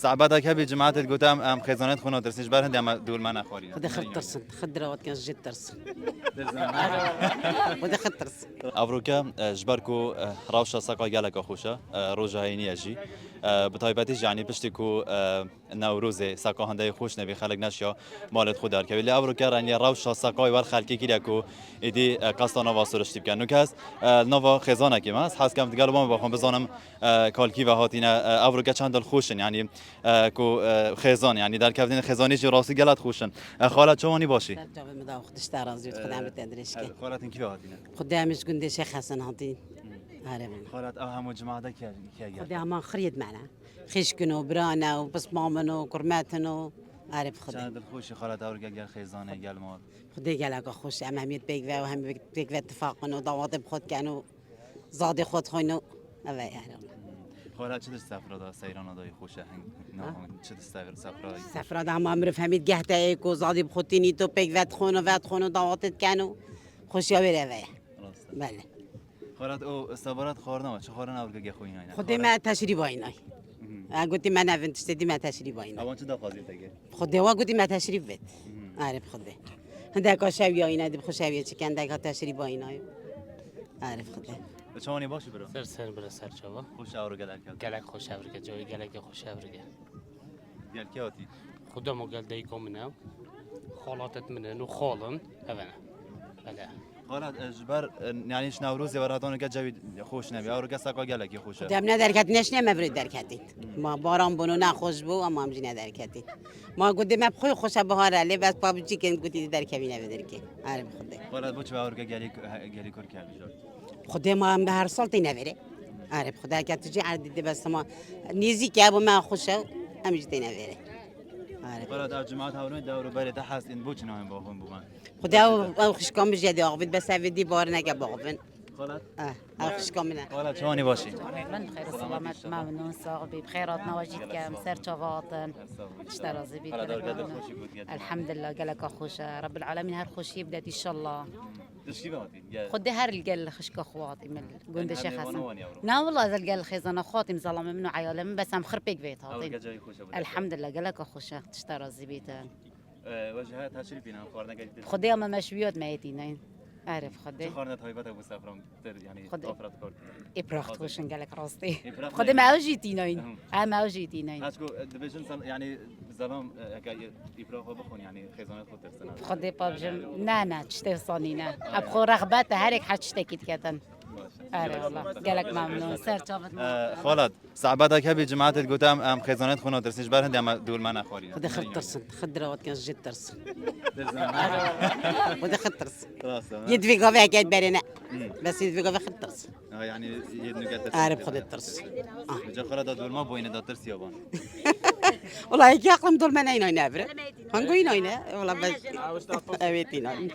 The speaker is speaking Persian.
صعبتها كبي جماعة القدام أم خزانات خونه ترسنش بر هندي أما دول ما نخوري خد خد ترسن خد روات كان جد ترسن خد خد ترسن أفروكا جبركو راوشة ساقا جالك أخوشة روجا هيني أجي بطيبتيش يعني بشتكو نوروزي ساقا هندي خوش نبي خلق نشيا مالت خودار كبي اللي أفروكا راني راوشة ساقا يور خلقي كيليكو إدي قصة نوفا سورشتي بكن نكاس نوفا خزانة كيماس حاس كم تقالوا ما بخون بزانم كالكي وهاتينا أفروكا چند الخوشن يعني كو خزان يعني در كفتين خزاني جي راسي جلت خوشن خالد شواني باشي جاب مداو خد اشتارا زيوت خدام بتدريش كي خالد كيف هاتينا خدامش قندي شيخ حسن هاتين هاربين خالد أهم جماعة ده كي خدام خريد معنا خشكنو برانا وبصمامنو كرماتنو عارف خدام چند الخوشي خالد أورجا جل خزانة جل مال خدي قالك خوش أما هميت بيك وهم بيك اتفاقنو ضوابط بخد كانوا زادي خد خينو أبا يعني خالد چه سفر دا سیران دای خوشه هنگ نه چه سفر سفراد هم عمر فهمید گهته ایک و زادی بخوتینی تو پیک وقت خونو دعوتت کنو خوشیا بره وی بله خالد او سفرات خورنا چه خورنا اورگا گه خوین اینا خودی من تشریف باینای گویی من اون تشتی من تشریف باینای اوان چه دخوازی تگه خودی وا گویی من تشریف بید عارف خودی هنده کاشوی اینا دی خوشوی چی کنده که تشریف باینای عارف خودی چوانی باشی برو سر بر سر جوا خوش اورگا درکل گلک خوش اورگا جای گلک خوش اورگا گل کیاتی خدا مو گل دیکو منو خالاتت منن و خالن اونا بله خالد اجبر يعني ايش نوروز وراتون که جوی خوش نبی اورگا ساقا گلکی خوشه دم ندرکت نش نمی‌ورید درکتید ما باران بونو نخوش بو اما همچین ندرکتید ما گفتیم ما بخوی خوشه بهار علی بس پابچی کن گفتی درکمی نمی‌داری که عارف خدا خالد بچه اورگا گلی کر کردی جا خدا ما هم به هر سال تی نمیره عارف خدا که تجی عردی بس ما نیزی که ابو ما خوشه همچین تی نمیره عارف خالد از جماعت هورون دورو بره تحس این بوچ نایم باهم بومن خدا او خشکام بجدی آقوید بس اویدی بار نگه باقون خالد خشکام نه خالد چوانی باشی من بخير السلامات ممنون صاحبي بخيرات نواجد كام سر شواطن اشترى بيت خالد اورگا خوشی بود گل الحمد لله قالك خوش رب العالمين هر خوشي بدات ان شاء الله تشکی باتی خد هر القل خشك اخواتي من قند شيخ حسن لا والله اذا القل خيزان اخواتي مظلمه منه عيال من بس هم خربك بيت اورگا هاتين جای خوشه بود الحمد لله قالك خوش اشترى بيتان وجهات تشریفینا خورنا گلی خدي اما مشويات ميتين عارف خدي خورنا تایبت ابو سفرم يعني خد. افراد کرد ابراخت وشن قالك راستي إبراخت خدي ما اوجيتينين ما اوجيتينين هاشكو دبيجن يعني زلام ابراخ بخون يعني خزانات خود ترسنا خدي بابجم نه تشتي صانينا ابخو رغبات هرك حتشتكيت كتن آره والله قالك ممنون سر جابت خالد صعبتها كبي جماعة القدام أم خزانات خونه ترسنش بر هندي أما دول ما نخوري خدا خد ترسن خد روات كان جد ترسن خدا خد ترسن يد في قوي أكيد برينا بس يد في قوي خد ترسن يعني يدنو عارف خد الترسن جا خالد دول ما بوينه دا ترس يابان والله هيك أقلم دول ما ناينا نابرة هنقول ناينا والله بس أبيتي ناينا